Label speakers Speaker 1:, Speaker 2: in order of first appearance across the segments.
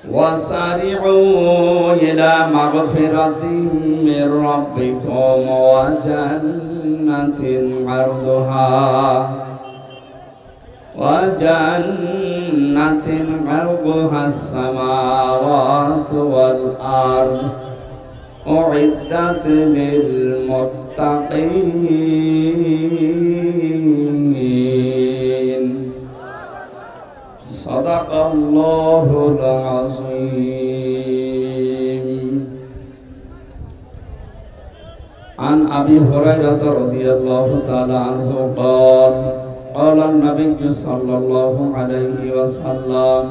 Speaker 1: وسارعوا إلى مغفرة من ربكم وجنة عرضها السماوات والأرض أعدت للمتقين صدق الله العظيم. عن أبي هريرة رضي الله تعالى عنه قال قال النبي صلى الله عليه وسلم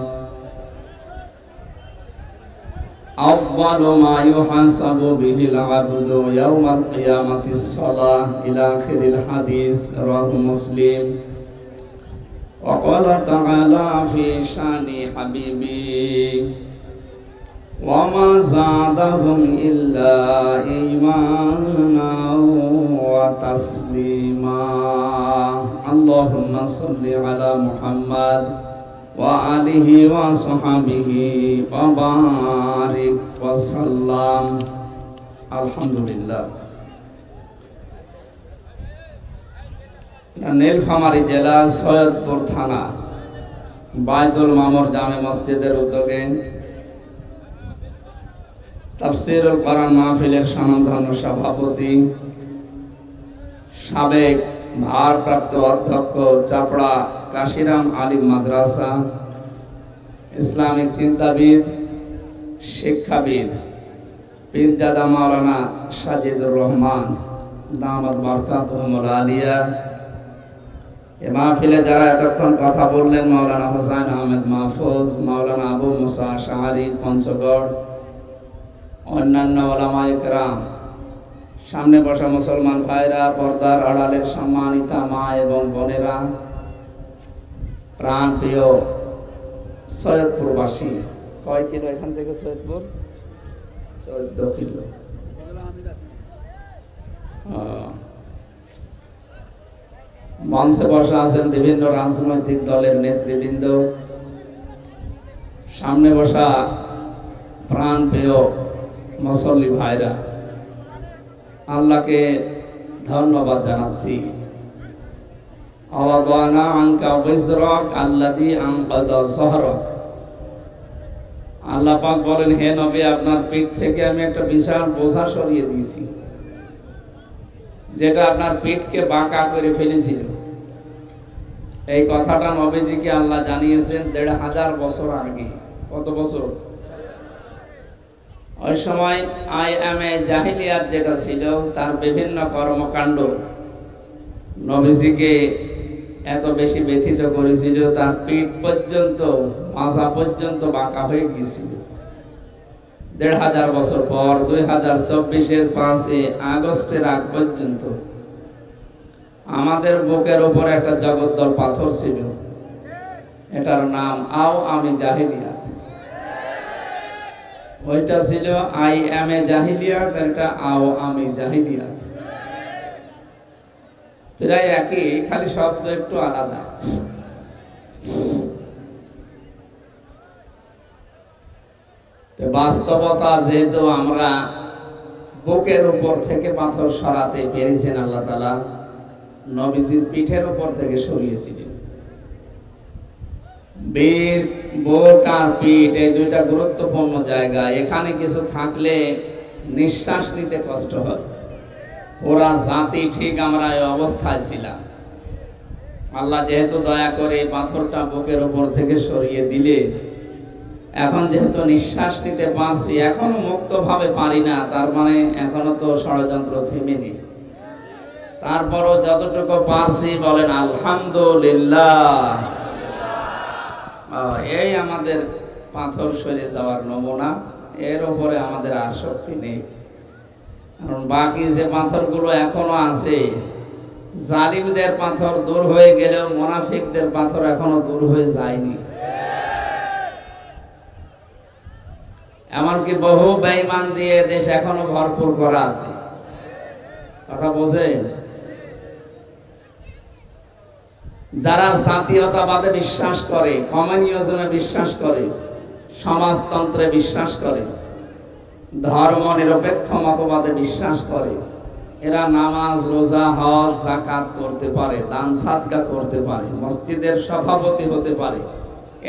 Speaker 1: أول ما يحاسب به العبد يوم القيامة الصلاة إلى آخر الحديث رواه مسلم. وقال تعالى في شان حبيبي وما زادهم إلا إيمانا وتسليما اللهم صل على محمد وآله وصحبه وبارك وسلم. الحمد لله. নীলফামারী জেলা সৈয়দপুর থানা বাইতুল মামুর জামে মসজিদের উদ্যোগে তাফসীরুল কোরআন মাহফিলের স্বনামধন্য সভাপতি সাবেক ভারপ্রাপ্ত অধ্যক্ষ চাপড়া কাশিরাম আলিম মাদ্রাসা ইসলামিক চিন্তাবিদ শিক্ষাবিদ পীরজাদা মাওলানা সাজিদুর রহমান দামাত বরকাতুহুল আলিয়া এ মাহফিলে যারা এতক্ষণ কথা বললেন মাওলানা হোসেন আহমেদ মাহফুজ, মাওলানা আবু মুসা আশআরী পঞ্চগড়, অন্যান্য উলামায়ে কেরাম, সামনে বসা মুসলমান ভাইরা, পর্দার আড়ালের সম্মানিতা মা এবং বোনেরা, প্রাণ প্রিয় সৈয়দপুরবাসী। কয় কিলো এখান থেকে সৈয়দপুর? 14 কিলো। মঞ্চে বসা আছেন বিভিন্ন রাজনৈতিক দলের নেতৃবৃন্দ, সামনে বসা প্রাণ প্রিয় মুসল্লি ভাইরা, আল্লাহকে ধন্যবাদ জানাচ্ছি। আওয়াদানা আনকা বিজরাক আল্লাযী আনকাযা যহরাক। আল্লাহ পাক বলেন, হে নবী, আপনার পিঠ থেকে আমি একটা বিশাল বোঝা সরিয়ে দিয়েছি, যেটা আপনার পিঠকে বাঁকা করে ফেলেছিল। এই কথাটা নবীজিকে আল্লাহ জানিয়েছেন 1500 বছর আগে। কত বছর? ওই সময় আইএমএ জাহিলিয়াত যেটা ছিল, তার বিভিন্ন কর্মকাণ্ড নবীজিকে এত বেশি ব্যথিত করেছিল, তার পিঠ পর্যন্ত মাথা পর্যন্ত বাঁকা হয়ে গিয়েছিল। 1500 বছর পর 2024-এর 5 আগস্টের আগ পর্যন্ত আমাদের বুকের উপর একটা জগদ্দল পাথর ছিল, এটার নাম আওয়ামী জাহিলিয়াত। ওইটা ছিল আইএমএ জাহিলিয়াত, এটা আওয়ামী জাহিলিয়াত। প্রায় একই, খালি শব্দ একটু আলাদা। বাস্তবতা যেহেতু আমরা বুকের উপর থেকে পাথর সরাতে পেরেছেন, আল্লাহ তাআলা নবীজির পিঠের উপর থেকে সরিয়েছিলেন। বীর বুক আর পিঠ, এই দুইটা গুরুত্বপূর্ণ জায়গা। এখানে কিছু থাকলে নিঃশ্বাস নিতে কষ্ট হয়। পুরা জাতি ঠিক আমরা এই অবস্থায় ছিলাম। আল্লাহ যেহেতু দয়া করে পাথরটা বুকের উপর থেকে সরিয়ে দিলে, এখন যেহেতু নিঃশ্বাস নিতে পারছি, এখনো মুক্তভাবে পারি না, তার মানে এখনো তো ষড়যন্ত্র থেমেনি। তারপরও যতটুকু পারছি বলেন আলহামদুলিল্লাহ। এই আমাদের পাথর সরে যাওয়ার নমুনা। এর উপরে আমাদের আসক্তি নেই, কারণ বাকি যে পাথরগুলো এখনো আছে, জালিমদের পাথর দূর হয়ে গেলেও মুনাফিকদের পাথর এখনো দূর হয়ে যায়নি। এমনকি বহু বেঈমান দিয়ে দেশ এখনো ভরপুর করা আছে। কথা বোঝেন? যারা জাতীয়তাবাদে বিশ্বাস করে, কমিউনিজমে বিশ্বাস করে, সমাজতন্ত্রে বিশ্বাস করে, ধর্ম নিরপেক্ষ মতবাদে বিশ্বাস করে, এরা নামাজ রোজা হজ যাকাত করতে পারে, দান সাদকা করতে পারে, মসজিদের সভাপতি হতে পারে,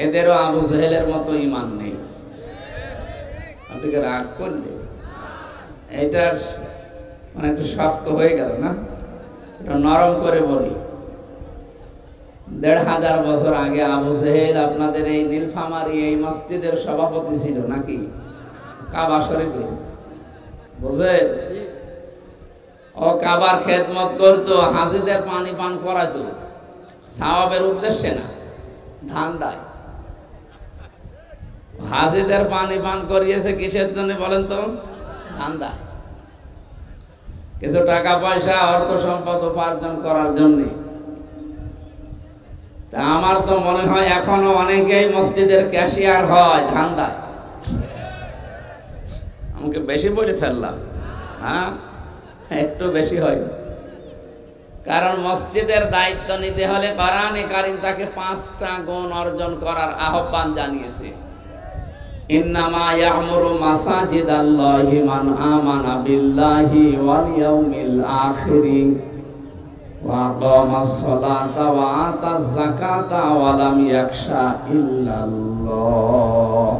Speaker 1: এদেরও আবু জেহেলের মতো ঈমান নেই। আপনি কি রাগ করলে? এটা মানে একটু শক্ত হয়ে গেল না? এটা নরম করে বলি, ১৫০০ বছর আগে আবু জেহেল আপনাদের এই নীলফামারী এই মসজিদের সভাপতি ছিল নাকি? কাবা শরীফের, বুঝেন? ও কাবার খেদমত করতো, হাজিদের পানি পান করাতো, সওয়াবের উদ্দেশ্যে না, ধান্দায়। হাজিদের পানি পান করিয়েছে কিসের জন্য বলেন তো? ধান্দায়, কিছু টাকা পয়সা অর্থ সম্পদ উপার্জন করার জন্য। তা আমার তো মনে হয় এখনো অনেকেই মসজিদের ক্যাশিয়ার হয় ধান্দায়। আমাকে বেশি বলে ফেললাম? হ্যাঁ, একটু বেশি হয়। কারণ মসজিদের দায়িত্ব নিতে হলে কোরআনে কারীম তাকে 5টা গুণ অর্জন করার আহ্বান জানিয়েছে। ইন্নামা ইয়ামুরু মাসাজিদাল্লাহি মান আমানা বিল্লাহি ওয়াল ইয়াউমিল আখিরি ওয়া আকামাস সালাতা ওয়া আতাজ যাকাতা ওয়া লাম ইয়াখশা ইল্লাল্লাহ।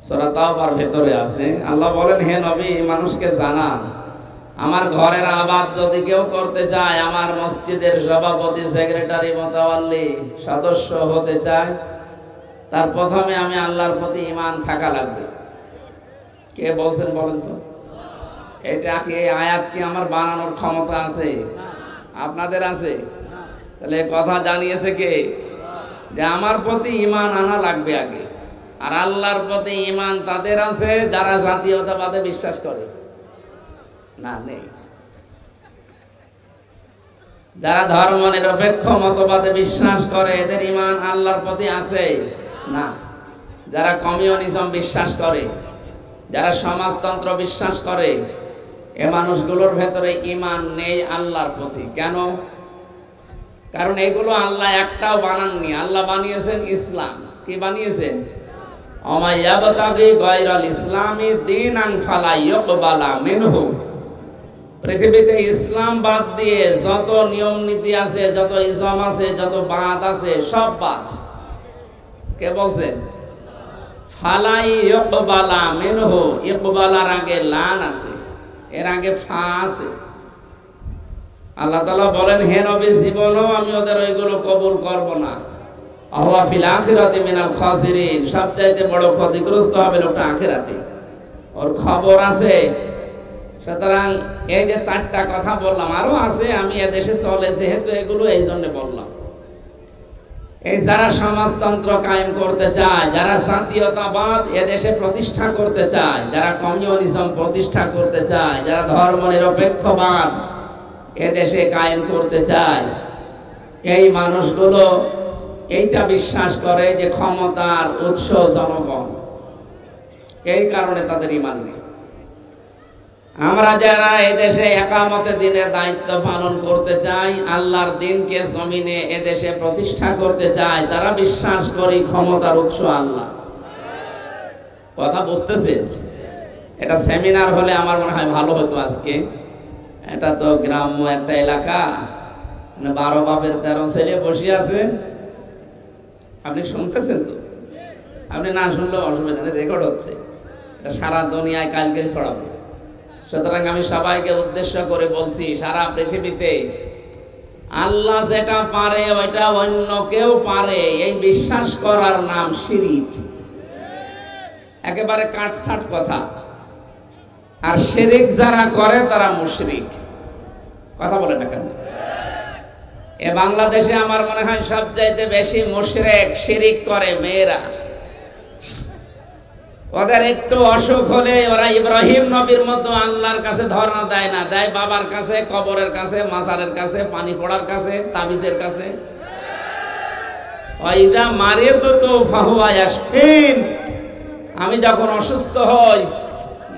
Speaker 1: সূরা তাওবার ভেতরে আছে, আল্লাহ বলেন, হে নবী, মানুষকে জানান, আমার ঘরের আবাদ যদি কেউ করতে চায়, আমার মসজিদের সভাপতি, সেক্রেটারি, মোতাওয়াল্লি, সদস্য হতে চায়, তার প্রথমে আমি আল্লাহর প্রতি ঈমান থাকা লাগবে। কে বলছেন বলেন তো? এটা কি, এই আয়াত কি আমার বানানোর ক্ষমতা আছে? আপনাদের আছে? তাহলে কথা জানিয়েছে কে? যে আমার প্রতি ঈমান আনা লাগবে আগে। আর আল্লাহর প্রতি ঈমান তাদের আছে যারা জাতীয়তাবাদে বিশ্বাস করে না, নেই। যারা ধর্ম নিরপেক্ষ মতবাদে বিশ্বাস করে, এদের ঈমান আল্লাহর প্রতি আছে না। যারা কমিউনিজম বিশ্বাস করে, যারা সমাজতন্ত্র বিশ্বাস করে, এ মানুষগুলোর ভেতরে ঈমান নেই আল্লাহর প্রতি। কেন? কারণ এগুলো আল্লাহ একটাও বানাননি। আল্লাহ বানিয়েছেন ইসলাম। কি বানিয়েছেন? ওমা ইয়াবতাগি গায়রাল ইসলামি দীনান ফালা ইউকবালা মিনহু। পৃথিবীতে ইসলাম বাদ দিয়ে যত নিয়ম নীতি আছে, যত ইসলাম আছে, যত বাদ আছে, সব বাদ। কে বলছেন? ফালা ইউকবালা মিনহু। ইকবালার আগে লান আছে, এর আগে ফা আছে। আল্লাহ তাআলা বলেন, হে নবী, জীবনও আমি ওদের ওইগুলো কবুল করব না। আহুয়া ফিল আখিরাতি মিনাল খাসিরিন। সবচাইতে বড় ক্ষতিগ্রস্ত হবে লোকটা আখিরাতে, ওর খবর আছে। সুতরাং এই যে 4টা কথা বললাম, আরো আছে, আমি এদেশে চলে যেহেতু এগুলো এই জন্য বললাম। এই যারা সমাজতন্ত্র কায়েম করতে চায়, যারা জাতীয়তাবাদ এদেশে প্রতিষ্ঠা করতে চায়, যারা কমিউনিজম প্রতিষ্ঠা করতে চায়, যারা ধর্ম নিরপেক্ষবাদ এদেশে কায়েম করতে চায়, এই মানুষগুলো এইটা বিশ্বাস করে যে ক্ষমতার উৎস জনগণ। এই কারণে তাদের ঈমান নেই। আমরা যারা এদেশে একামতে দিনের দায়িত্ব পালন করতে চাই, আল্লাহর দ্বীনকে জমিনে এদেশে প্রতিষ্ঠা করতে চাই, তারা বিশ্বাস করি ক্ষমতার উৎস আল্লাহ। কথা বুঝতেছেন? এটা সেমিনার হলে আমার মনে হয় ভালো হতো আজকে। এটা তো গ্রাম্য একটা এলাকা, 12 বাপের 13 ছেলে বসে আছে। আপনি শুনতেছেন তো? আপনি না শুনলেও অসুবিধা নেই, রেকর্ড হচ্ছে, এটা সারা দুনিয়ায় কালকে ছড়াবে। সুতরাং আমি সবাইকে উদ্দেশ্য করে বলছি, সারা পৃথিবীতে আল্লাহ যেটা পারে ওইটা অন্য কেউ পারে, এই বিশ্বাস করার নাম শিরিক। একেবারে কাটছাট কথা। আর শিরিক যারা করে তারা মুশরিক। কথা বলে না কেন? এ বাংলাদেশে আমার মনে হয় সবচাইতে বেশি মুশরিক শিরিক করে মেয়েরা। ওদের একটু অসুখ হলে ওরা ইব্রাহিম নবীর মতো আল্লাহর কাছে ধর্ণা দেয় না, দেয় বাবার কাছে, কবরের কাছে, মাজারের কাছে, পানি পড়ার কাছে, তাবিজের কাছে। ওয়াইদা মারিদতু ফাহুয়া ইয়াশফিন। আমি যখন অসুস্থ হই,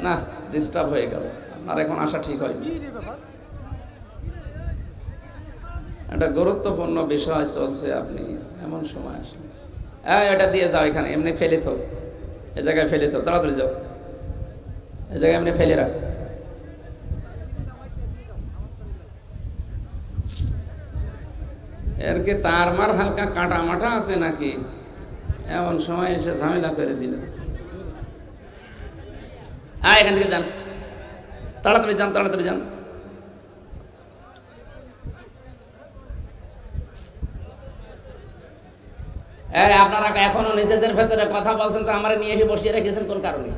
Speaker 1: না ডিস্টার্ব হয়ে গেল, আপনার এখন আসা ঠিক হয়নি। একটা গুরুত্বপূর্ণ বিষয় চলছে, আপনি এমন সময় আসেন। এটা দিয়ে যাও, এখানে এমনি ফেলে থাক, এ জায়গায় ফেলে থাক, তাড়াতাড়ি যাও, এ জায়গায় এমনি ফেলে রাখ। এর কি তার মার হালকা কাটা মাটা আছে নাকি? এমন সময় এসে ঝামেলা করে দিল। এখান থেকে যান, তাড়াতাড়ি যান, তাড়াতাড়ি যান। আপনারা এখনো নিজেদের ভেতরে কথা বলছেন, তো আমার নিয়ে এসে বসিয়ে রেখেছেন কোন কারণে?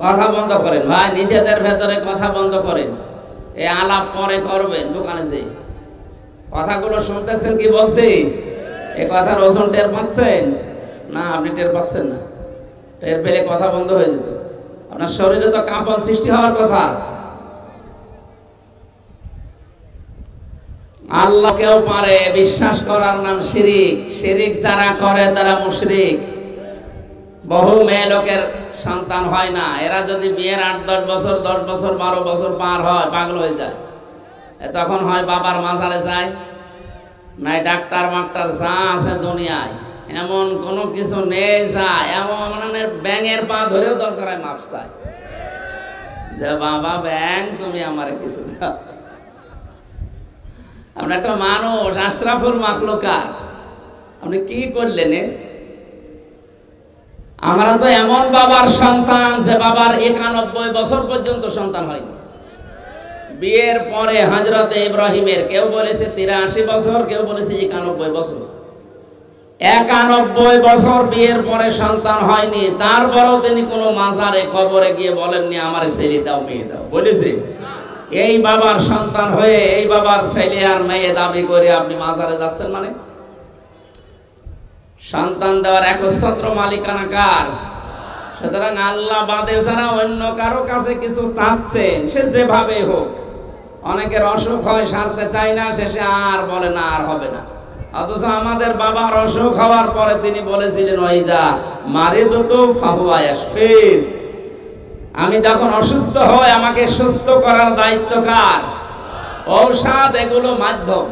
Speaker 1: কথা বন্ধ করেন ভাই, নিজেদের ভেতরে কথা বন্ধ করেন। এই আলাপ পরে করবেন দোকানে যে। কথাগুলো শুনতেছেন কি বলছি? এই কথার ওজন টের পাচ্ছেন না? আপনি টের পাচ্ছেন না। টের পেলে কথা বন্ধ হয়ে যেত। আপনার শরীরে তো কাঁপন সৃষ্টি হওয়ার কথা। আল্লাহ কেউ পারে বিশ্বাস করার নাম শিরিক। শিরিক যারা করে তারা মুশরিক। বহু মেয়ে লোকের সন্তান হয় না, এরা যদি বিয়ের 8-10 বছর, 10 বছর, 12 বছর পার হয়, পাগল হয়ে যায়। তখন হয় বাবার মাজারে যায়, নাই ডাক্তার মাক্তার যা আছে দুনিয়ায়, এমন কোনো কিছু নেই যা এমন মানে ব্যাঙের পা ধরেও দরকার হয় মাপ চায় যে বাবা ব্যাঙ তুমি আমারে কিছু দাও। আপনি একটা মানুষ, আশরাফুল মাখলুকাত, আপনি কি করলেন? আমরা তো এমন বাবার সন্তান যে বাবার 91 বছর পর্যন্ত সন্তান হয়নি। বিয়ের পরে হযরত ইব্রাহিমের কেউ বলেছে 83 বছর, কেউ বলেছে 91 বছর। 91 বছর বিয়ের পরে সন্তান হয়নি, তারপরেও তিনি কোনো মাজারে কবরে গিয়ে বলেননি আমার ছেলে দাও মেয়ে দাও, বলেছে? এই বাবার সন্তান হয়ে এই বাবার ছেলে আর মেয়ে দাবি করে আপনি মাজারে যাচ্ছেন মানে? সন্তান দেওয়ার একচ্ছত্র মালিকানা কার? সুতরাং আল্লাহ বাদে যারা অন্য কারো কাছে কিছু চাচ্ছেন, সে যেভাবে হোক, অনেকের অসুখ হয়, সারতে চায় না, শেষে আর বলে না আর হবে না। অথচ আমাদের বাবার অসুখ হওয়ার পরে তিনি বলেছিলেন ওয়াইদা মারিদতু ফাহুয়া ইয়াশফিন, আমি যখন অসুস্থ হই আমাকে সুস্থ করার দায়িত্ব কার? ঔষধ এগুলো মাধ্যম।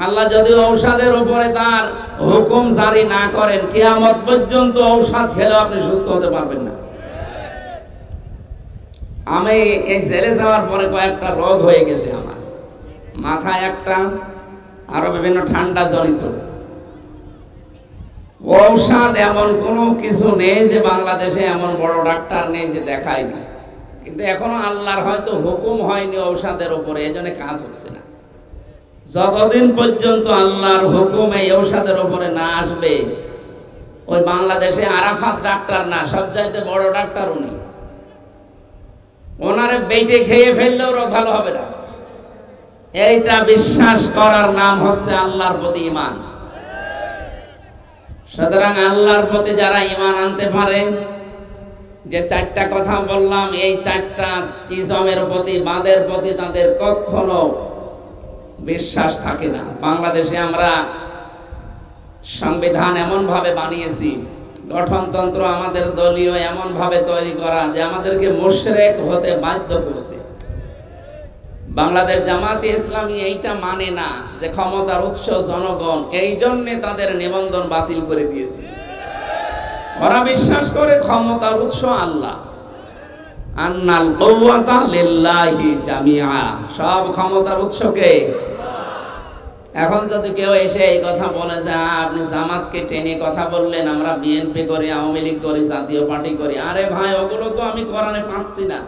Speaker 1: আল্লাহ যদি ঔষধের উপরে তার হুকুম জারি না করেন, কিয়ামত পর্যন্ত ঔষধ খেলেও আপনি সুস্থ হতে পারবেন না। আমি এই জেলে যাওয়ার পরে কয়েকটা রোগ হয়ে গেছে আমার, মাথায় একটা, আরো বিভিন্ন ঠান্ডা জনিত। ঔষধ এমন কোনো কিছু নেই যে বাংলাদেশে এমন বড় ডাক্তার নেই যে দেখায় না, কিন্তু এখনো আল্লাহর হয়তো হুকুম হয়নি ঔষধের উপরে, এজন্য কাজ হচ্ছে না। যতদিন পর্যন্ত আল্লাহর হুকুম এই ঔষধের উপরে না আসবে, ওই বাংলাদেশে আরাফাত ডাক্তার না, সবচাইতে বড় ডাক্তার উনি, ওনারে বেটে খেয়ে ফেললেও রোগ ভালো হবে না। এইটা বিশ্বাস করার নাম হচ্ছে আল্লাহর প্রতি ঈমান। সুতরাং আল্লাহর প্রতি যারা ঈমান আনতে পারে, যে 4টা কথা বললাম, এই 4টা ইজমের প্রতি, বাদের প্রতি তাদের কখনো বিশ্বাস থাকে না। বাংলাদেশে আমরা সংবিধান এমন ভাবে বানিয়েছি, গঠনতন্ত্র আমাদের দলীয় এমন ভাবে তৈরি করা যে আমাদেরকে মুশরিক হতে বাধ্য করছে। বাংলাদেশ জামাতে ইসলামী এইটা মানে না যে ক্ষমতার উৎস জনগণ, এই জন্য তাদের নিবন্ধন বাতিল করে দিয়েছে। ওরা বিশ্বাস করে ক্ষমতার উৎস আল্লাহ, আন্নাল কুওয়াতা লিল্লাহি জামিআ, সব ক্ষমতার উৎসকে। এখন যদি কেউ এসে এই কথা বলে যে আপনি জামাতকে টেনে কথা বললেন, আমরা বিএনপি করি, আওয়ামী লীগ করি, জাতীয় পার্টি করি, আরে ভাই ওগুলো তো আমি কোরআনে পাচ্ছি না।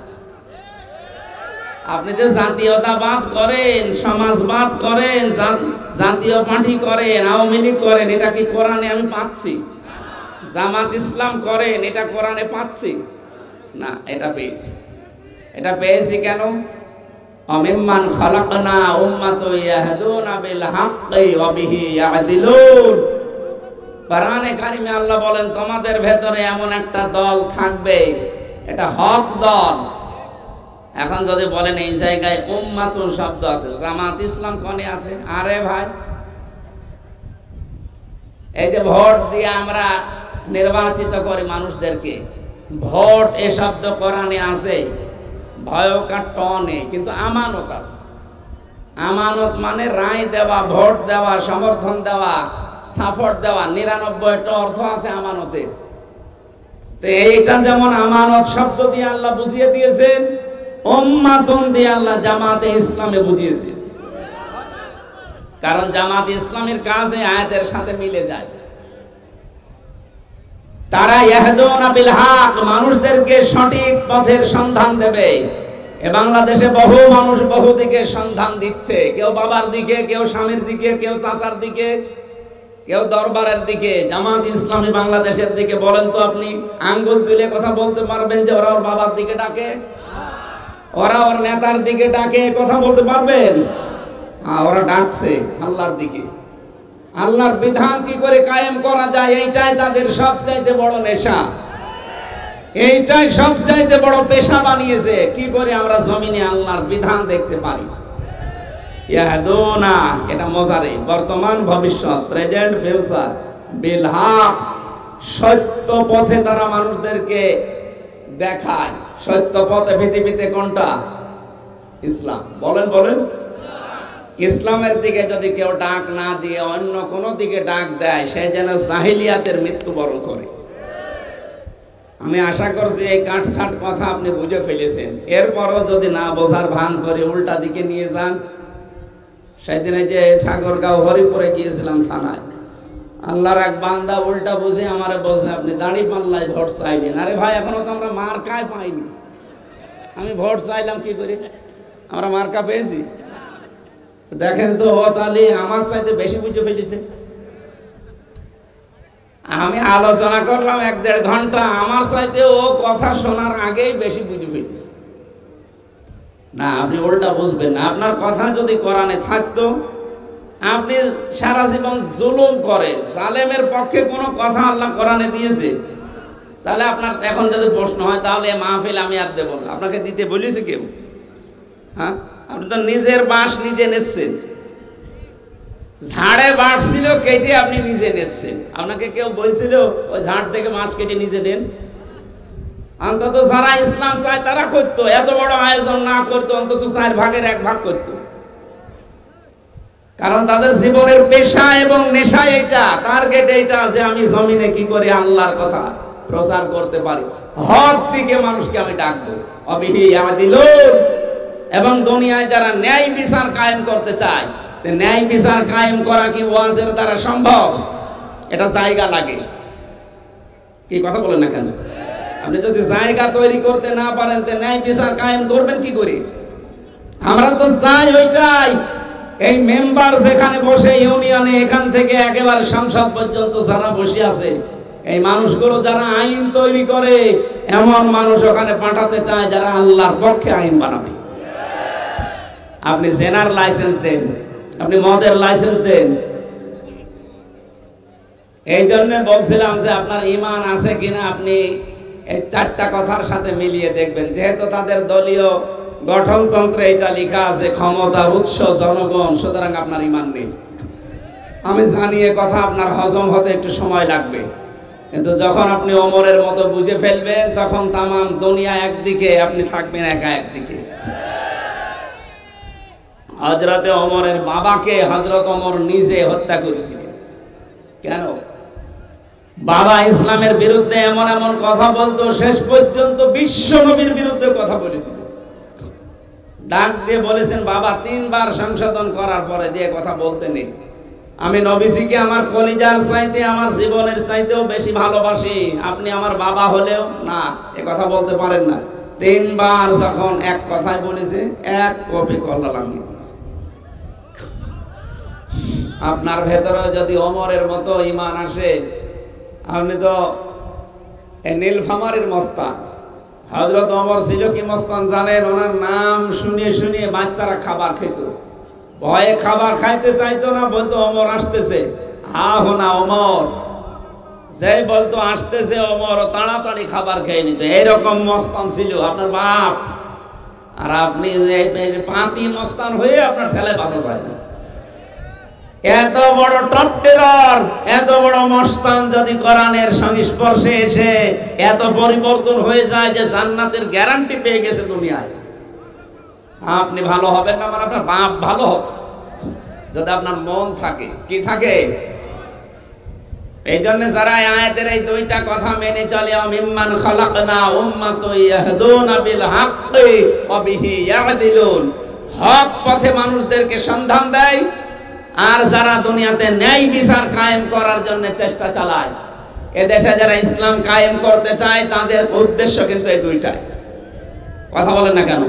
Speaker 1: আপনি যে জাতীয়তাবাদ করেন, সমাজবাদ করেন, জাতীয় পার্টি করেন, আওয়ামী লীগ করেন, এটা কি কোরআনে আমি পাচ্ছি? জামাত ইসলাম করেন, এটা কোরআনে পাচ্ছি না? এটা পেয়েছি। এটা পেয়েছি কেন? আমিম্মান খালাকনা উম্মাতুন ইয়াহদুনা বিল হাক্কি ওয়া বিহি ইয়াদিলুন। কোরআনে কারিমে আল্লাহ বলেন তোমাদের ভেতরে এমন একটা দল থাকবে, এটা হক দল। এখন যদি বলেন এই জায়গায় উম্মাতুন শব্দ আছে, জামাত ইসলাম কোনে আছে? আরে ভাই, এই যে ভোট দিয়ে আমরা নির্বাচিত করি মানুষদেরকে, ভোট এ শব্দ কোরআনে আছে, ভয়কার টনে, কিন্তু আমানত আছে। আমানত মানে রায় দেওয়া, ভোট দেওয়া, সমর্থন দেওয়া, সাপোর্ট দেওয়া। ৯৯টা অর্থ আছে আমানতের। তো এইটা যেমন আমানত শব্দ দিয়ে আল্লাহ বুঝিয়ে দিয়েছেন, উম্মাতুন দিয়ে আল্লাহ জামাতে ইসলামে বুঝিয়েছেন। কারণ জামাত ইসলামের কাজ এই আয়াতের সাথে মিলে যায়। তারা ইয়াহদুনা বিল হক, মানুষদেরকে সঠিক পথের সন্ধান দেবে। এ বাংলাদেশে বহু মানুষ বহু দিকে সন্ধান দিচ্ছে, কেউ বাবার দিকে, কেউ স্বামীর দিকে, কেউ চাচার দিকে, কেউ দরবারের দিকে। জামাত ইসলামী বাংলাদেশের দিকে বলেন তো আপনি আঙ্গুল তুলে কথা বলতে পারবেন যে ওরা ওর বাবার দিকে ডাকে, ওরা ওর নেতার দিকে ডাকে, কথা বলতে পারবেন? ওরা ডাকছে আল্লাহর দিকে। আল্লাহর বিধান কি করে কায়েম করা যায়, এইটাই তাদের সবচাইতে বড় নেশা, এইটাই সবচাইতে বড় পেশা বানিয়েছে। কি করে আমরা জমিনে আল্লাহর বিধান দেখতে পারি। ইয়াহদুনা, এটা মজারে, বর্তমান ভবিষ্যৎ, প্রেজেন্ট ফিউচার, বিল হক, সত্য পথে তারা মানুষদেরকে দেখায়। সত্য পথে পৃথিবীতে কোনটা? ইসলাম। বলেন বলেন। ইসলামের দিকে যদি কেউ ডাক না দিয়ে অন্য কোন দিকে ডাক দেয়, সে যেন জাহিলিয়াতের মৃত্যুবরণ করে। আমি আশা করছি এই কাটছাট কথা আপনি বুঝে ফেলেছেন। এরপরও যদি না বোঝার ভান করে উল্টা দিকে নিয়ে যান, সেদিনে যে ঠাকুরগাঁও হরিপুরে গিয়েছিলাম থানায়, আল্লাহর এক বান্দা উল্টা বুঝে আমারে বলছে আপনি দাড়ি পাল্লায় ভোট চাইলেন। আরে ভাই, এখনো তো আমরা মার্কায় পাইনি। আমি ভোট চাইলাম কি করে? আমরা মার্কা পেয়েছি? দেখেন তো, ও তাহলে আমার চাইতে বেশি বুঝে ফেলেছে। আমি আলোচনা করলাম ১-১.৫ ঘন্টা, আমার চাইতে ও কথা শোনার আগেই বেশি বুঝে ফেলেছে। না, আপনি উল্টা বুঝবেন না। আপনার কথা যদি কোরআনে থাকতো, আপনি সারা জীবন জুলুম করেন, জালেমের পক্ষে কোনো কথা আল্লাহ কোরআনে দিয়েছে? তাহলে আপনার এখন যদি প্রশ্ন হয়, তাহলে মাহফিল আমি আর দেব না। আপনাকে দিতে বলেছে কেউ? হ্যাঁ, আপনি তো নিজের বাঁশ নিজে নেচ্ছেন। ঝাড়ে বাঁশ ছিল, কেটে আপনি নিজে নেচ্ছেন। আপনাকে কেউ বলছিল ওই ঝাড় থেকে বাঁশ কেটে নিজে নেন? অন্তত যারা ইসলাম চায় তারা করতো। এত বড় আয়োজন না করতো, অন্তত 4 ভাগের 1 ভাগ করতো। কারণ তাদের জীবনের পেশা এবং নেশা এইটা, টার্গেট এইটা যে আমি জমিনে কি করে আল্লাহর কথা প্রচার করতে পারি, হক দিকে মানুষকে আমি ডাকবো। অবিহি ইয়াদিলুন, এবং দুনিয়ায় যারা ন্যায় বিচার কায়েম করতে চায়, ন্যায় বিচার কায়েম করা কি ওয়াজের দ্বারা সম্ভব? এটা জায়গা লাগে। কি কথা বলেন না কেন? আপনি যদি জায়গা তৈরি করতে না পারেন, তো ন্যায় বিচার কায়েম করবেন কি করে? আমরা তো চাই ওইটাই। এই মেম্বার যেখানে বসে ইউনিয়নে, এখান থেকে একেবারে সংসদ পর্যন্ত যারা বসে আছে, এই মানুষগুলো যারা আইন তৈরি করে, এমন মানুষ ওখানে পাঠাতে চায় যারা আল্লাহর পক্ষে আইন বানাবে। আপনি জেনার লাইসেন্স দেন, আপনি মদের লাইসেন্স দেন। এই জন্য বলছিলাম যে আপনার ঈমান আছে কিনা আপনি এই 4টা কথার সাথে মিলিয়ে দেখবেন। যেহেতু তাদের দলীয় গঠনতন্ত্রে এটা লেখা আছে ক্ষমতার উৎস জনগণ, সুতরাং আপনার ঈমান নেই। আমি জানি এ কথা আপনার হজম হতে একটু সময় লাগবে, কিন্তু যখন আপনি ওমরের মতো বুঝে ফেলবেন, তখন তামাম দুনিয়া একদিকে, আপনি থাকবেন একা একদিকে। হযরতে ওমরের বাবাকে হযরত ওমর নিজে হত্যা করেছিলেন। কেন? বাবা ইসলামের বিরুদ্ধে এমন এমন কথা বলতো, শেষ পর্যন্ত বিশ্ব নবীর বিরুদ্ধে কথা বলেছিল। ডাক দিয়ে বলেছেন, বাবা 3 বার সংশোধন করার পরে যে কথা বলতে নেই। আমি নবীজিকে আমার কলিজার চাইতে, আমার জীবনের চাইতেও বেশি ভালোবাসি। আপনি আমার বাবা হলেও না, এ কথা বলতে পারেন না। 3 বার যখন এক কথাই বলেছে, 1 কপি কল্লা লাগিয়ে দিয়েছে। আপনার ভেতরে যদি ওমরের মতো ঈমান আসে, আপনি তো নীলফামারীর মস্তান। হযরত ওমর ছিল কি মস্তান জানেন? ওনার নাম শুনিয়ে শুনিয়ে বাচ্চারা খাবার খেত, ভয়ে খাবার খাইতে চাইতো না। বলতো ওমর আসতেছে, হা হোনা ওমর। যেই বলতো আসতেছে ওমর, তাড়াতাড়ি খাবার খেয়ে নিত। এইরকম মস্তান ছিল আপনার বাপ। আর আপনি পাতি মস্তান হয়ে আপনার ঠেলায় বাঁচা যায় না। এত বড় টপ টেরর, এত বড় মস্তান যদি কোরআনের সংস্পর্শে এসে এত পরিবর্তন হয়ে যায় যে জান্নাতের গ্যারান্টি পেয়ে গেছে দুনিয়ায়, আপনি ভালো হবেন না, মানে আপনার বাপ ভালো হবে যদি আপনার মন থাকে। কি থাকে? এই জন্য যারা আয়াতের এই দুইটা কথা মেনে চলে, মিম্মান খালাকনা উম্মাতুন ইয়াহদুনা বিল হাক্কি ওয়া বিহি ইয়াদিলুন, হক পথে মানুষদেরকে সন্ধান দেয় আর যারা দুনিয়াতে ন্যায় বিচার কায়েম করার জন্য চেষ্টা চালায়। এদেশে যারা ইসলাম কায়েম করতে চায় তাদের উদ্দেশ্য কিন্তু এই দুইটাই। কথা বলেন না কেন?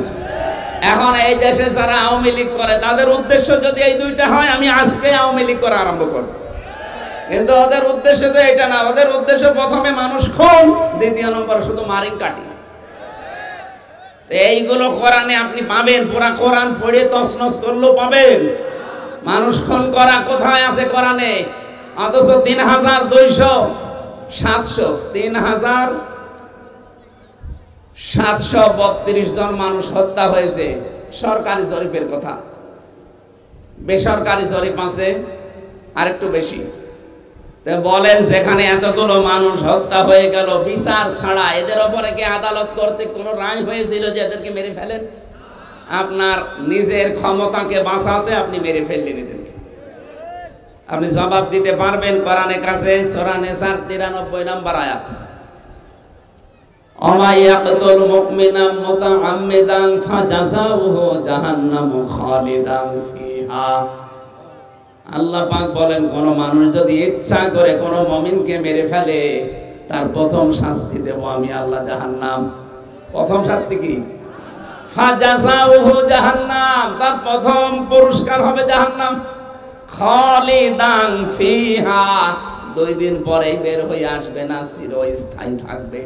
Speaker 1: এখন এই দেশে যারা আওয়ামী লীগ করে তাদের উদ্দেশ্য যদি এই দুইটা হয়, আমি আজকে আওয়ামী লীগ করা আরম্ভ করব। কিন্তু ওদের উদ্দেশ্য তো এটা না। ওদের উদ্দেশ্য প্রথমে মানুষ খুন, দ্বিতীয় নম্বর শুধু মারিং কাটি। এইগুলো কোরআনে আপনি পাবেন, পুরা কোরআন পড়ে তছনছ করলেও পাবেন। মানুষ খুন করা কোথায় আছে কোরআনে? অথচ ৩৭32 জন মানুষ হত্যা হয়েছে। সরকারি জরিপের কথা, বেসরকারি জরিপ আছে আরেকটু বেশি। বলেন, যেখানে এতগুলো মানুষ হত্যা হয়ে গেল, বিচার ছাড়া এদের উপরে কি আদালত করতে কোনো রায় হয়েছিল যে এদেরকে মেরে ফেলেন? আপনার নিজের ক্ষমতাকে বাঁচাতে আপনি মেরে ফেললেন এদেরকে। আপনি জবাব দিতে পারবেন কোরআনের কাছে? সূরা নিসার 93 নম্বর আয়াত, ওয়া ইয়াকতুল মুমিনা মুতাআম্মিদান ফাজাযাউহু জাহান্নামু খালিদান ফিহা। আল্লাহ পাক বলেন, কোন মানুষ যদি ইচ্ছা করে কোন মুমিনকে মেরে ফেলে, তার প্রথম শাস্তি দেব আমি আল্লাহ জাহান্নাম। প্রথম শাস্তি কি? ফাজাযাউহু জাহান্নাম, তার প্রথম পুরস্কার হবে জাহান্নাম। খালিদান ফিহা, 2 দিন পরেই বের হয়ে আসবে না, চিরস্থায়ী থাকবে।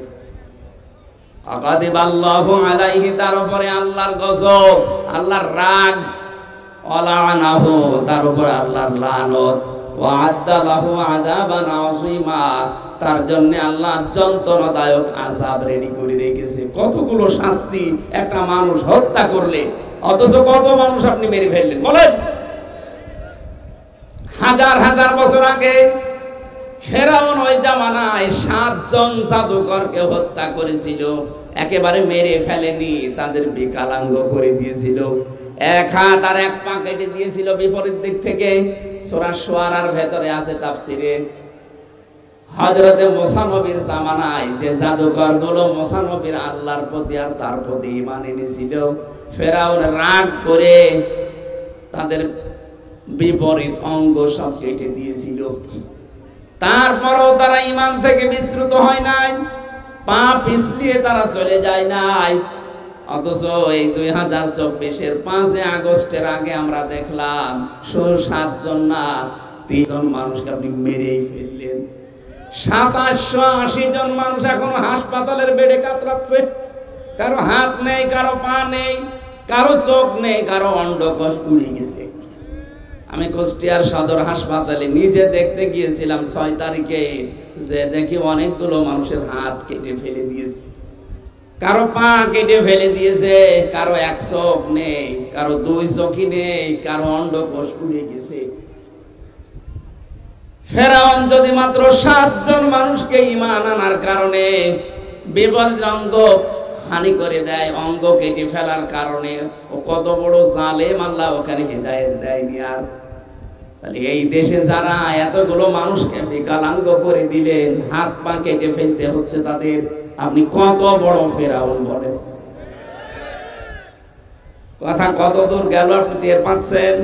Speaker 1: আগাদিবাল্লাহু আলাইহি, তার উপরে আল্লাহর গজব, আল্লাহর রাগ। ওয়ালানাহু, তার উপরে আল্লাহর লানত। ওয়া আদালাহু আযাবান আযীমা, তার জন্য আল্লাহ যন্ত্রণাদায়ক আযাব রেডি করে রেখেছে। কতগুলো শাস্তি একটা মানুষ হত্যা করলে, অথচ কত মানুষ আপনি মেরে ফেললেন বলেন? হাজার হাজার বছর আগে ফেরাউন ওই জামানায় 7 জন জাদুকরকে হত্যা করেছিল। একেবারে মেরে ফেলেনি, তাদের বিকলাঙ্গ করে দিয়েছিল। 1 হাত আর 1 পা কেটে দিয়েছিল বিপরীত দিক থেকে। সূরা শুআরার ভেতরে আছে তাফসিরে। হযরতে মুসা নবীর জামানায় যে জাদুকর গুলো মুসা নবীর আল্লাহর প্রতি আর তার প্রতি ঈমান এনেছিল, ফেরাউন রাগ করে তাদের বিপরীত অঙ্গ সব কেটে দিয়েছিল। তারপরও তারা ঈমান থেকে বিচ্যুত হয় নাই, পা পিছলিয়ে তারা চলে যায় নাই। অথচ এই 2024-এর 5 আগস্টের আগে আমরা দেখলাম 7 জন না 3 জন মানুষকে আপনি মেরেই ফেললেন। 2780 জন মানুষ এখনো হাসপাতালের বেডে কাতরাচ্ছে। কারো হাত নেই, কারো পা নেই, কারো চোখ নেই, কারো অন্ডকোষ উড়ে গেছে। আমি কুষ্টিয়ার সদর হাসপাতালে নিজে দেখতে গিয়েছিলাম 6 তারিখে, যে দেখি অনেকগুলো মানুষের হাত কেটে ফেলে দিয়েছে, কারো পা কেটে ফেলে দিয়েছে, কারো 1 চোখ নেই, কারো 2 চোখই নেই, কারো অন্ডকোষ উড়ে গেছে। ফেরাউন যদি মাত্র 7 জন মানুষকে ঈমান আনার কারণে বিপরীত অঙ্গ হানি করে দেয়, অঙ্গ কেটে ফেলার কারণে, ও কত বড় জালেম! আল্লাহ ওখানে হিদায়াত দেয়নি। আর তাহলে এই দেশে যারা এতগুলো মানুষকে বিকলাঙ্গ করে দিলেন, হাত পা কেটে ফেলতে হচ্ছে তাদের, আপনি কত বড় ফেরাউন বলেন? কথা কত দূর গেল আপনি টের পাচ্ছেন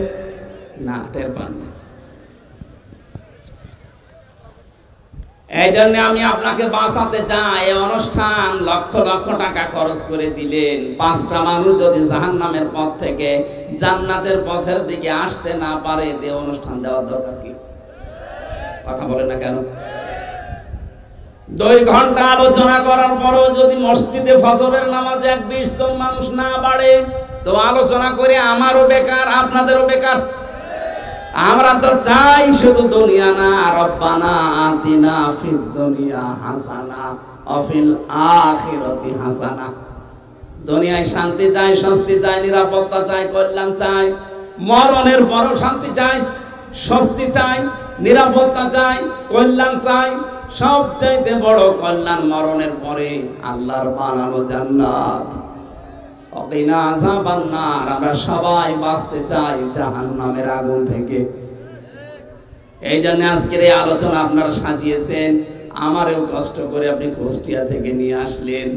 Speaker 1: না? টের পান না। এই জন্য আমি আপনাকে বাঁচাতে চাই। এই অনুষ্ঠান লক্ষ লক্ষ টাকা খরচ করে দিলেন, 5টা মানুষ যদি জাহান্নামের পথ থেকে জান্নাতের পথের দিকে আসতে না পারে, এই অনুষ্ঠান দেওয়ার দরকার কি? কথা বলে না কেন? 2 ঘন্টা আলোচনা করার পরও যদি মসজিদে ফজরের নামাজে 20 জন মানুষ না বাড়ে, তো আলোচনা করে আমারও বেকার, আপনাদেরও বেকার। আমরা তো চাই শুধু দুনিয়া না, রব্বানা আতিনা ফিদ দুনিয়া হাসানা ওয়া ফিল আখিরাতি হাসানা। দুনিয়ায় শান্তি চাই, স্বস্তি চাই, নিরাপত্তা চাই, কল্যাণ চাই। মরণের পরও শান্তি চাই, স্বস্তি চাই, নিরাপত্তা চাই, কল্যাণ চাই। সবচাইতে বড় কল্যাণ মরণের পরে আল্লাহর বানানো জান্নাত। ওয়াকিনা আযাবান নার, আমরা সবাই বাঁচতে চাই জাহান্নামের আগুন থেকে। এই জন্য আজকের এই আলোচনা আপনারা সাজিয়েছেন, আমারও কষ্ট করে আপনি কুষ্টিয়া থেকে নিয়ে আসলেন।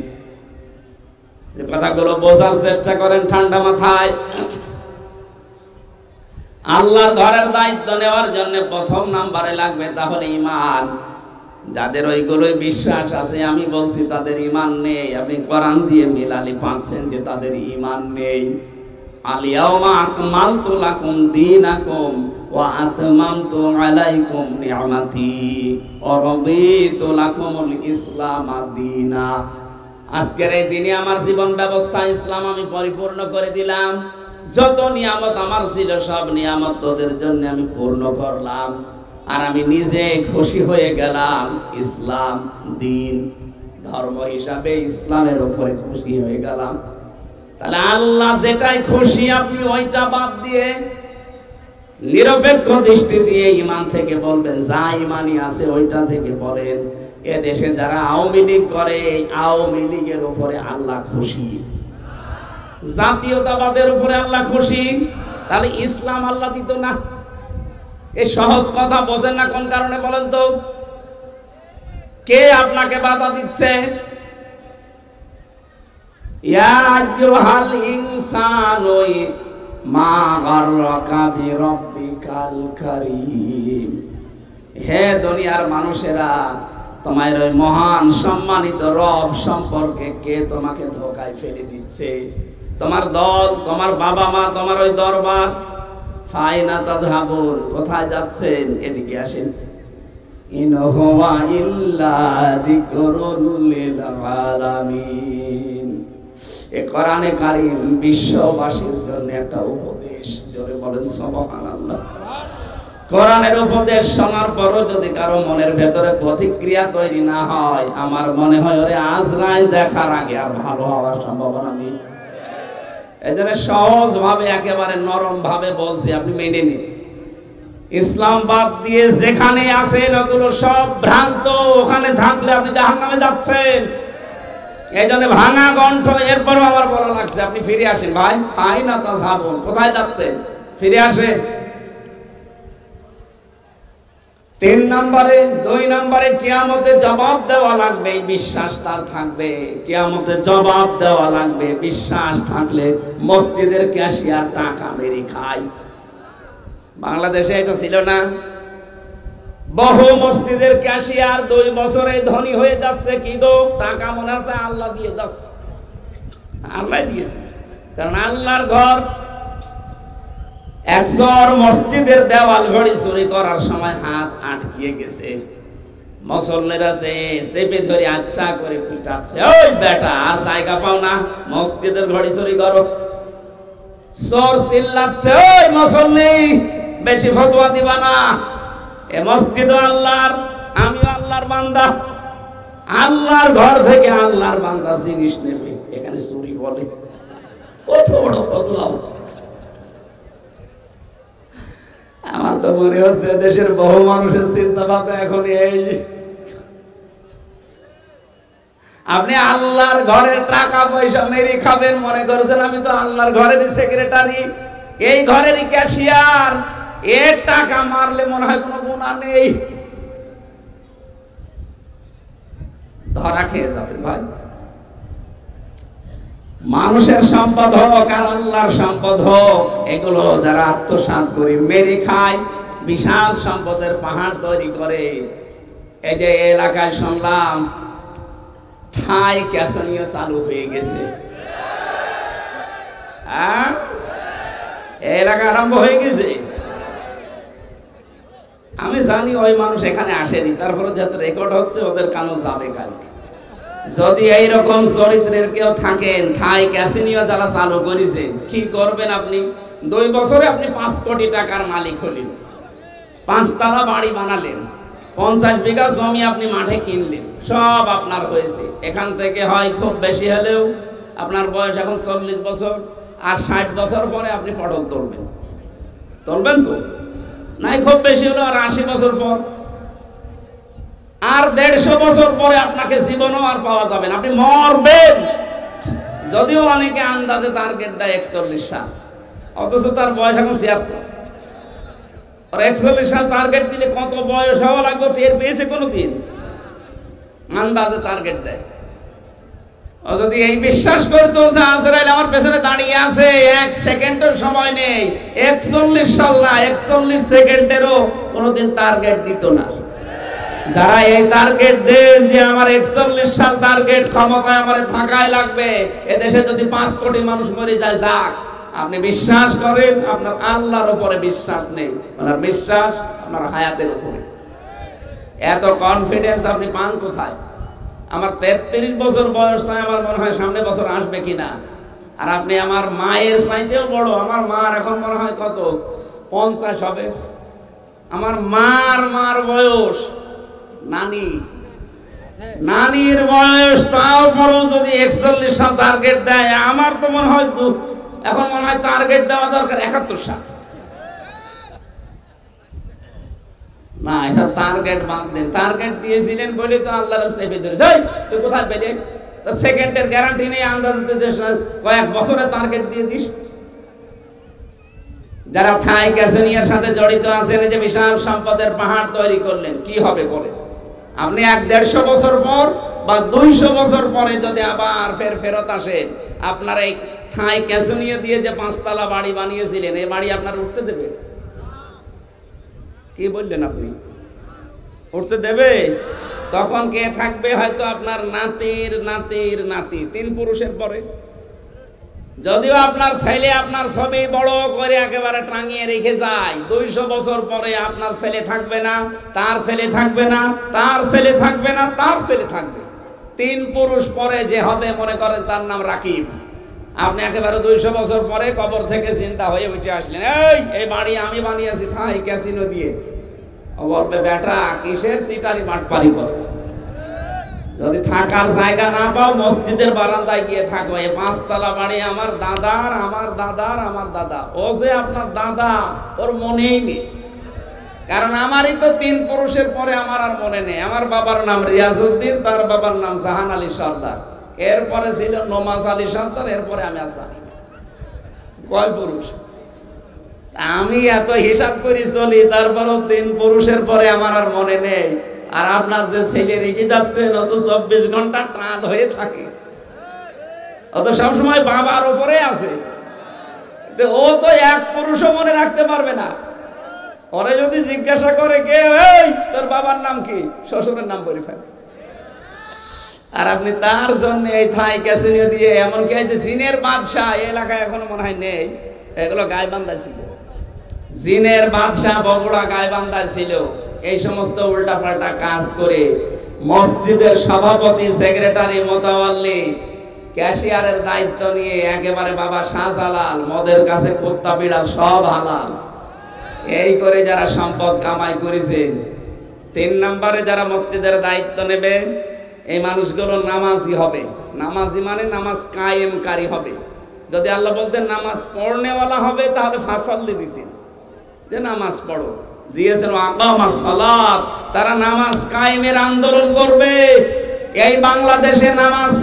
Speaker 1: যে কথাগুলো বোঝার চেষ্টা করেন ঠান্ডা মাথায়। আল্লাহর ঘরের দায়িত্ব নেওয়ার জন্য প্রথম নাম্বারে লাগবে তাহলে ঈমান। যাদের ওইগুলোই বিশ্বাস আছে, আমি বলছি তাদের ঈমান নেই। আপনি কোরআন দিয়ে মিলালি পাচ্ছেন যে তাদের ঈমান নেই। আল ইয়াউমা আকমালতু লাকুম দীনাকুম ওয়া আতমামতু আলাইকুম নি'মাতি ওয়া রাদিতু লাকুমুল ইসলাম দীনা। আজকের এই দিনে আমার জীবন ব্যবস্থা ইসলাম আমি পরিপূর্ণ করে দিলাম। যত নিয়ামত আমার ছিল সব নিয়ামত তোদের জন্য আমি পূর্ণ করলাম, আর আমি নিজে খুশি হয়ে গেলাম ইসলাম দিন ধর্ম হিসাবে ইসলামের উপরে খুশি হয়ে গেলাম। তাহলে আল্লাহ যেটাই খুশি আপনি ওইটা বাদ দিয়ে নিরপেক্ষ দৃষ্টি দিয়ে ঈমান থেকে বলবেন, যা ঈমানই আছে ওইটা থেকে বলেন। এ দেশে যারা আওয়ামী লীগ করে, আওয়ামী লীগের উপরে আল্লাহ খুশি, জাতীয়তাবাদের উপরে আল্লাহ খুশি, তাহলে ইসলাম আল্লাহ দিত না? এই সহজ কথা বোঝেন না কোন কারণে বলেন তো? কে আপনাকে বাধা দিচ্ছে? ইয়া আইয়ুহাল ইনসানু মা গাররাকা বিরাব্বিকাল কারীম। হে দুনিয়ার মানুষেরা, তোমার ওই মহান সম্মানিত রব সম্পর্কে কে তোমাকে ধোঁকায় ফেলে দিচ্ছে? তোমার দল, তোমার বাবা মা, তোমার ওই দরবার। ফাইনা তাযহাবুন, কোথায় যাচ্ছেন? এদিকে আসেন। ইন হুয়া ইল্লা যিকরুল লিল আলামিন। এই কোরআনে কারীম বিশ্ববাসীর জন্য একটা উপদেশ। জোরে বলেন সুবহানাল্লাহ। কোরআনের উপদেশ শোনার পরও যদি কারো মনের ভেতরে প্রতিক্রিয়া তৈরি না হয়, আমার মনে হয় ওরে আজরাইল দেখার আগে আর ভালো হওয়ার সম্ভাবনা নেই। এজন্য সহজ ভাবে একেবারে নরম ভাবে বলছি, আপনি মেনে নিন। ইসলাম বাদ দিয়ে যেখানে আছেন ওগুলো সব ভ্রান্ত। ওখানে থাকলে আপনি জাহান্নামে যাচ্ছেন। এই জন্য ভাঙা কণ্ঠ এরপরও আমার বলা লাগছে, আপনি ফিরে আসেন ভাই। ফাইনা তাযহাবুন, কোথায় যাচ্ছেন? ফিরে আসেন। 3 নম্বরে, 2 নম্বরে কিয়ামতে জবাব দেওয়া লাগবে, এই বিশ্বাস তার থাকবে। কিয়ামতে জবাব দেওয়া লাগবে, বিশ্বাস থাকলে মসজিদের ক্যাশিয়ার টাকা মেরে খায়। বাংলাদেশে এটা ছিল না? বহু মসজিদের ক্যাশিয়ার 2 বছরে ধনী হয়ে যাচ্ছে। কি গো? টাকা মনে আছে আল্লাহ দিয়ে যাচ্ছে। আল্লাহ দিয়েছে, কারণ আল্লাহর ঘর। একজন মসজিদের দেওয়াল ঘড়ি চুরি করার সময় হাত আটকিয়ে গেছে। মুসল্লিরা চেপে ধরে আচ্ছা করে পিটাচ্ছে, ওই বেটা আর জায়গা পাও না, মসজিদের ঘড়ি চুরি করো। চোর চিল্লাচ্ছে, ওই মুসল্লি বেশি ফতোয়া দিবা না, এ মসজিদ আল্লাহর, আমি আল্লাহর বান্দা। আল্লাহর ঘর থেকে আল্লাহর বান্দা জিনিস নেবে, এখানে চুরি বলে। কত বড় ফতোয়া! আমার তো মনে হচ্ছে দেশের বহু মানুষের চিন্তা ভাবনা এখন এই। আপনি আল্লাহর ঘরের টাকা পয়সা মেরে খাবেন মনে করছেন আমি তো আল্লাহর ঘরেরই সেক্রেটারি, এই ঘরেরই ক্যাশিয়ার। এর টাকা মারলে মনে হয় কোনো গুনাহ নেই, ধরা খেয়ে যাবেন ভাই। মানুষের সম্পদ হোক আর আল্লাহর সম্পদ হোক, এগুলো যারা আত্মসাৎ করে মেরে খায়, বিশাল সম্পদের পাহাড় তৈরি করে। এই যে এলাকায় শুনলাম থাই ক্যাসিনো চালু হয়ে গেছে। এলাকা আরম্ভ হয়ে গেছে। আমি জানি ওই মানুষ এখানে আসেনি, তারপরে যাতে রেকর্ড হচ্ছে ওদের কানও যাবে কালকে। যদি এইরকম চরিত্রের কেউ থাকেন, থাই ক্যাসিনো যারা চালু করেছে, কি করবেন আপনি? 2 বছরে আপনি 5 কোটি টাকার মালিক হলেন, 5 তলা বাড়ি বানালেন, 50 বিঘা জমি আপনি মাঠে কিনলেন, সব আপনার হয়েছে। এখান থেকে হয় খুব বেশি হলেও আপনার বয়স এখন 40 বছর, আর 60 বছর পরে আপনি পটল তুলবেন। তুলবেন তো? নাই খুব বেশি হলো আর 80 বছর পর, আর 150 বছর পরে আপনাকে জীবনও আর পাওয়া যাবে না, আপনি মরবেন। যদিও অনেকে আন্দাজে টার্গেট দেয় 41 সাল, অথচ তার বয়স এখন 76। আর 41 সাল টার্গেট দিলে কত বয়স হওয়া লাগবে টের পেয়েছে কোনোদিন? আন্দাজে টার্গেট দেয়। ও যদি এই বিশ্বাস করতো যে আজরাইল আমার পেছনে দাঁড়িয়ে আছে, 1 সেকেন্ডের সময় নেই, 41 সাল না 41 সেকেন্ডেরও কোনোদিন টার্গেট দিত না। যারা এই টার্গেট দেন যে আমার 41 সাল টার্গেট, ক্ষমতায় আমার থাকাই লাগবে, এদেশে যদি 5 কোটি মানুষ মরে যায় যাক, আপনি বিশ্বাস করেন আপনার আল্লাহর উপরে বিশ্বাস নেই, আপনার বিশ্বাস আপনার হায়াতের উপরে। এত কনফিডেন্স আপনি পান কোথায়? আমার 33 বছর বয়স নয়, আমার মনে হয় সামনে বছর আসবে কিনা। আর আপনি আমার মায়ের চাইতেও বড়, আমার মার এখন মনে হয় কত 50 হবে। আমার মার বয়স, নানির বয়স, তাও বড় যদি 41 সাল টার্গেট দেয়, আমার তো মনে হয় এখন মনে হয় টার্গেট দেওয়া দরকার 71 সাল। না, এটা টার্গেট বাদ দেন। টার্গেট দিয়েছিলেন বলে তো আল্লাহ চেপে ধরেছে। তুই কোথায় পেলে? সেকেন্ডের গ্যারান্টি নেই, আন্দাজ দিতে কয়েক বছরের টার্গেট দিয়ে দিস। যারা থাই ক্যাসিনিয়ার সাথে জড়িত আছেন, এই যে বিশাল সম্পদের পাহাড় তৈরি করলেন, কি হবে বলে? আপনি 150 বছর পর বা 200 বছর পরে যদি আবার ফেরত আসেন, আপনার এই থাই ক্যাসিনিয়া দিয়ে যে 5 তলা বাড়ি বানিয়েছিলেন, এই বাড়ি আপনার উঠতে দেবে? কি বললেন আপনি? উঠতে দেবে? তখন কে থাকবে? হয়তো আপনার নাতির নাতির নাতি, 3 পুরুষের পরে। যদিও আপনার ছেলে আপনার ছবি বড় করে একেবারে টাঙিয়ে রেখে যায়, 200 বছর পরে আপনার ছেলে থাকবে না, তার ছেলে থাকবে না, তার ছেলে থাকবে না, তার ছেলে থাকবে। 3 পুরুষ পরে যে হবে, মনে করেন তার নাম রাকিব। আপনি একেবারে 200 বছর পরে কবর থেকে চিন্তা হয়ে উঠে আসলেন, এই বাড়ি আমি বানিয়েছি থাই ক্যাসিনো দিয়ে। বলবে, বেটা কিসের চিটারি বাটপারি কর? যদি থাকার জায়গা না পাও, মসজিদের বারান্দায় গিয়ে থাকো। এই 5 তলা বাড়ি আমার দাদার, আমার দাদার, আমার দাদা। ও যে আপনার দাদা, ওর মনেই নেই। কারণ আমারই তো 3 পুরুষের পরে আমার আর মনে নেই। আমার বাবার নাম রিয়াজউদ্দিন, তার বাবার নাম জাহান আলী সর্দার, এরপরে ছিল নমাজ আলী সর্দার, এরপরে আমি আর জানি না কয় পুরুষ। আমি এত হিসাব করি চলি, তারপরও 3 পুরুষের পরে আমার আর মনে নেই। আর আপনার যে ছেলে রেখে যাচ্ছেন, ও তো 24 ঘন্টা টান হয়ে থাকে, ও তো সবসময় বাবার উপরে আছে। ও তো 1 পুরুষও মনে রাখতে পারবে না। ওরে যদি জিজ্ঞাসা করে, কে এই তোর বাবার নাম কি, শ্বশুরের নাম বলে ফেলে। আর আপনি তার জন্য এই থাই ক্যাসিনো দিয়ে, এমনকি এই যে জিনের বাদশাহ এলাকায় এখনো মনে হয় নেই, এগুলো গাইবান্ধা ছিল। জিনের বাদশাহ বগুড়া গাইবান্ধা ছিল। এই সমস্ত উল্টাপাল্টা কাজ করে মসজিদের সভাপতি, সেক্রেটারি, মোতাওয়াল্লি, ক্যাশিয়ারের দায়িত্ব নিয়ে একেবারে বাবা শাহজালাল, মদের কাছে কুত্তা বিড়াল সব হালাল, এই করে যারা সম্পদ কামাই করেছে। 3 নম্বরে যারা মসজিদের দায়িত্ব নেবে, এই মানুষগুলো নামাজি হবে। নামাজি মানে নামাজ কায়েমকারী হবে। যদি আল্লাহ বলতেন নামাজ পড়নেওয়ালা হবে, তাহলে ফাসাল্লি দিতেন যে নামাজ পড়ো, দিয়েছেন আকামাস সালাত। তারা নামাজ কায়েমের আন্দোলন করবে। এই বাংলাদেশে নামাজ